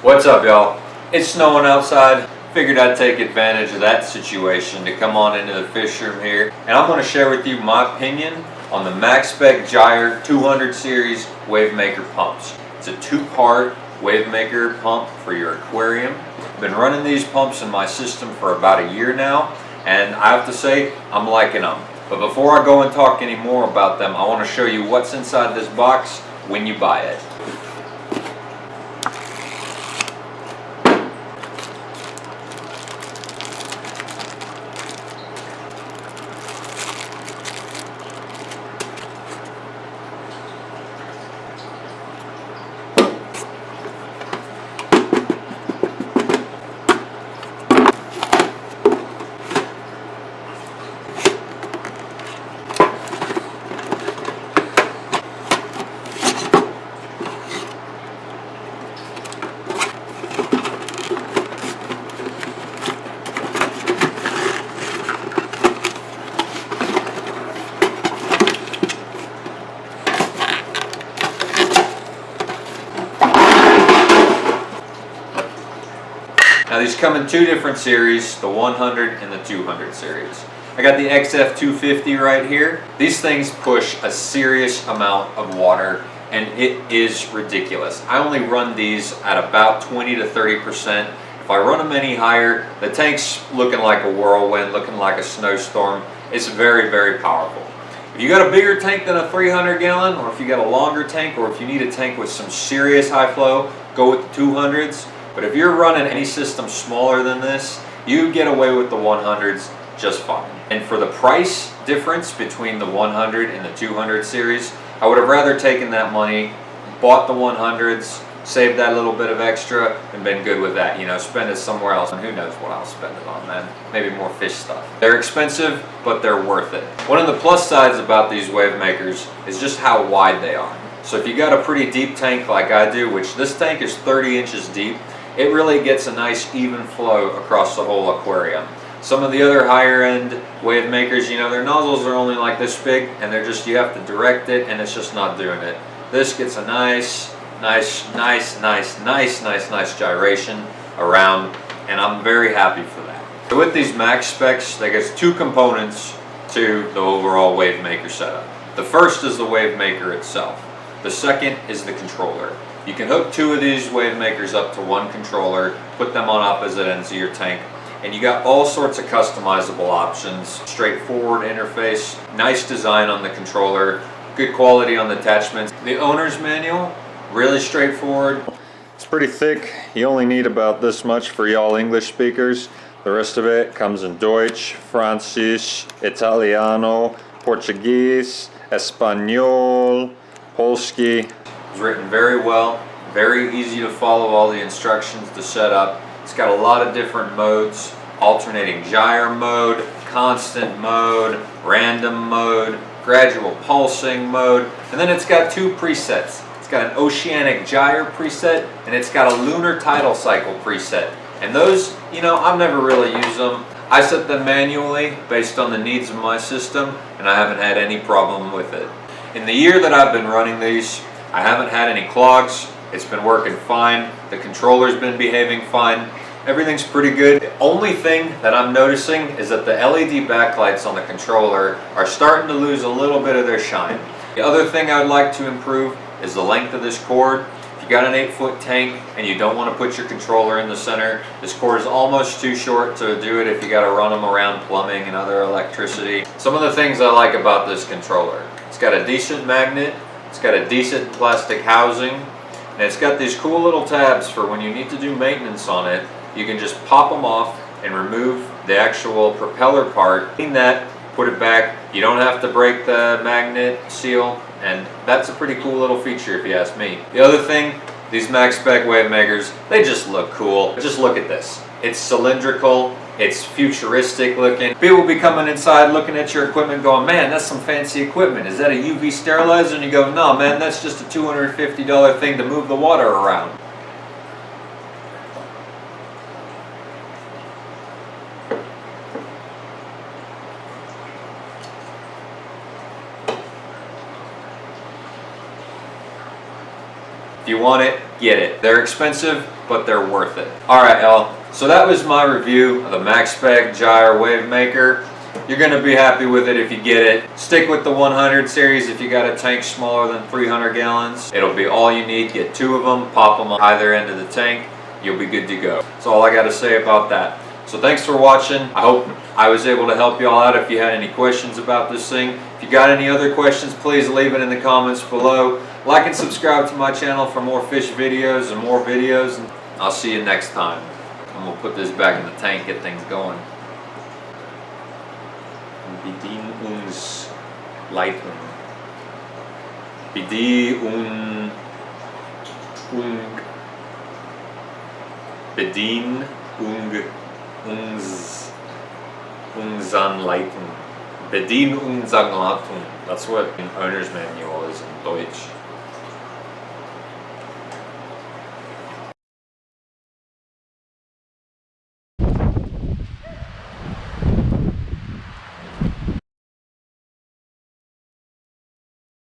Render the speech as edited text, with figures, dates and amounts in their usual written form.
What's up, y'all? It's snowing outside. Figured I'd take advantage of that situation to come on into the fish room here, and I'm going to share with you my opinion on the Maxspect Gyre 200 series Wavemaker pumps. It's a two-part Wavemaker pump for your aquarium. I've been running these pumps in my system for about a year now, and I have to say I'm liking them. But before I go and talk any more about them, I want to show you what's inside this box when you buy it. Now these come in two different series, the 100 and the 200 series. I got the XF250 right here. These things push a serious amount of water and it is ridiculous. I only run these at about 20 to 30%. If I run them any higher, the tank's looking like a whirlwind, looking like a snowstorm. It's very, very powerful. If you got a bigger tank than a 300 gallon, or if you got a longer tank, or if you need a tank with some serious high flow, go with the 200s. But if you're running any system smaller than this, you get away with the 100s just fine. And for the price difference between the 100 and the 200 series, I would have rather taken that money, bought the 100s, saved that little bit of extra, and been good with that. You know, spend it somewhere else, and who knows what I'll spend it on, man. Maybe more fish stuff. They're expensive, but they're worth it. One of the plus sides about these Wavemakers is just how wide they are. So if you got a pretty deep tank like I do, which this tank is 30 inches deep, it really gets a nice even flow across the whole aquarium. Some of the other higher end Wavemakers, you know, their nozzles are only like this big and they're just, you have to direct it and it's just not doing it. This gets a nice gyration around, and I'm very happy for that. So with these Maxspecs, there gets two components to the overall Wavemaker setup. The first is the Wavemaker itself. The second is the controller. You can hook two of these Wavemakers up to one controller, put them on opposite ends of your tank, and you got all sorts of customizable options. Straightforward interface, nice design on the controller, good quality on the attachments. The owner's manual, really straightforward. It's pretty thick. You only need about this much for y'all English speakers. The rest of it comes in Deutsch, Francis, Italiano, Portuguese, Espanol, Polski. It's written very well, very easy to follow all the instructions to set up. It's got a lot of different modes: alternating gyre mode, constant mode, random mode, gradual pulsing mode, and then it's got two presets. It's got an oceanic gyre preset and it's got a lunar tidal cycle preset. And those, you know, I've never really used them. I set them manually based on the needs of my system and I haven't had any problem with it. In the year that I've been running these, I haven't had any clogs. It's been working fine. The controller's been behaving fine. Everything's pretty good. The only thing that I'm noticing is that the LED backlights on the controller are starting to lose a little bit of their shine. The other thing I'd like to improve is the length of this cord. If you got an 8-foot tank and you don't want to put your controller in the center, this cord is almost too short to do it if you got to run them around plumbing and other electricity. Some of the things I like about this controller: it's got a decent magnet, it's got a decent plastic housing, and it's got these cool little tabs for when you need to do maintenance on it. You can just pop them off and remove the actual propeller part, clean that, put it back. You don't have to break the magnet seal, and that's a pretty cool little feature if you ask me. The other thing, these Maxspect Wavemakers, they just look cool. Just look at this. It's cylindrical, it's futuristic looking. People will be coming inside looking at your equipment going, man, that's some fancy equipment. Is that a UV sterilizer? And you go, no man, that's just a $250 thing to move the water around. If you want it, get it. They're expensive, but they're worth it. Alright y'all, so that was my review of the Maxspect Gyre Wavemaker. You're going to be happy with it if you get it. Stick with the 100 series if you got a tank smaller than 300 gallons. It'll be all you need. Get 2 of them, pop them on either end of the tank. You'll be good to go. That's all I got to say about that. So thanks for watching. I hope I was able to help y'all out if you had any questions about this thing. If you got any other questions, please leave it in the comments below. Like and subscribe to my channel for more fish videos and more videos. And I'll see you next time. I'm going to put this back in the tank, get things going. Bedien uns leiten. Bedien uns anleiten. Bedien uns anleiten. That's what an owner's manual is in Deutsch.